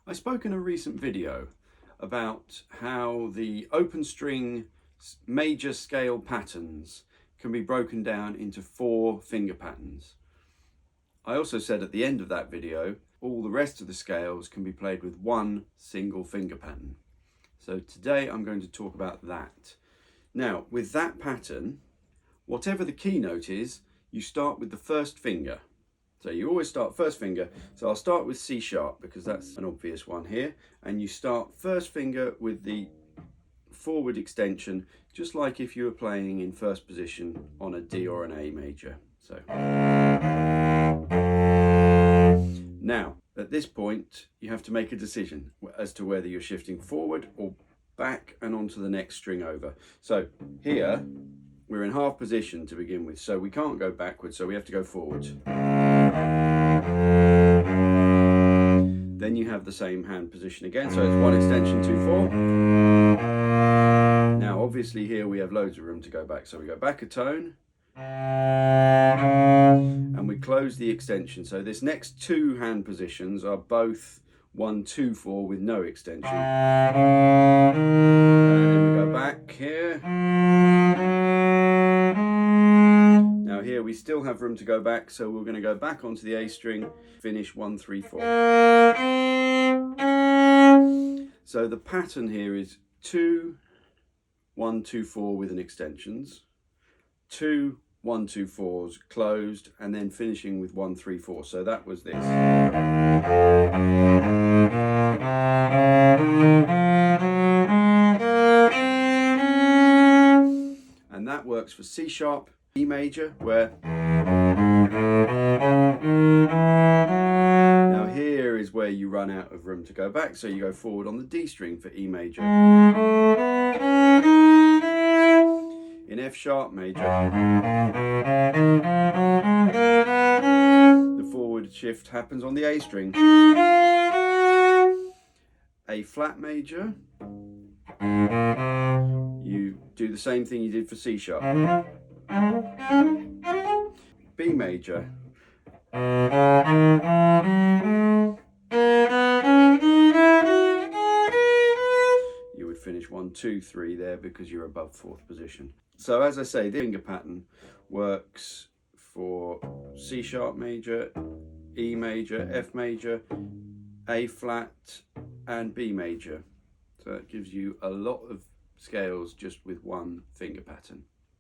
I spoke in a recent video about how the open string major scale patterns can be broken down into 4 finger patterns. I also said at the end of that video, all the rest of the scales can be played with 1 single finger pattern. So today I'm going to talk about that. Now, with that pattern, whatever the key note is, you start with the first finger. So you always start first finger. So I'll start with C sharp because that's an obvious one here. And you start first finger with the forward extension, just like if you were playing in first position on a D or an A major. So now at this point you have to make a decision as to whether you're shifting forward or back and onto the next string over. So here we're in half position to begin with, so we can't go backwards, so we have to go forwards. Then you have the same hand position again, so it's 1 extension, 2, 4. Now obviously here we have loads of room to go back, so we go back a tone and we close the extension. So this next 2 hand positions are both 1, 2, 4 with no extension. And then we go back here. Now here we still have room to go back, so we're going to go back onto the A string, finish 1, 3, 4. So the pattern here is 2, 1, 2, 4 with an extensions, 2, 1, 2, 4s closed, and then finishing with 1, 3, 4. So that was this. And that works for C sharp, E major, where now here is where you run out of room to go back, so you go forward on the D string for E major. In F sharp major, the forward shift happens on the A string. A flat major, you do the same thing you did for C sharp. B major, you would finish 1, 2, 3 there because you're above 4th position. So as I say, the finger pattern works for C sharp major, E major, F major, A flat and B major. So that gives you a lot of scales just with 1 finger pattern.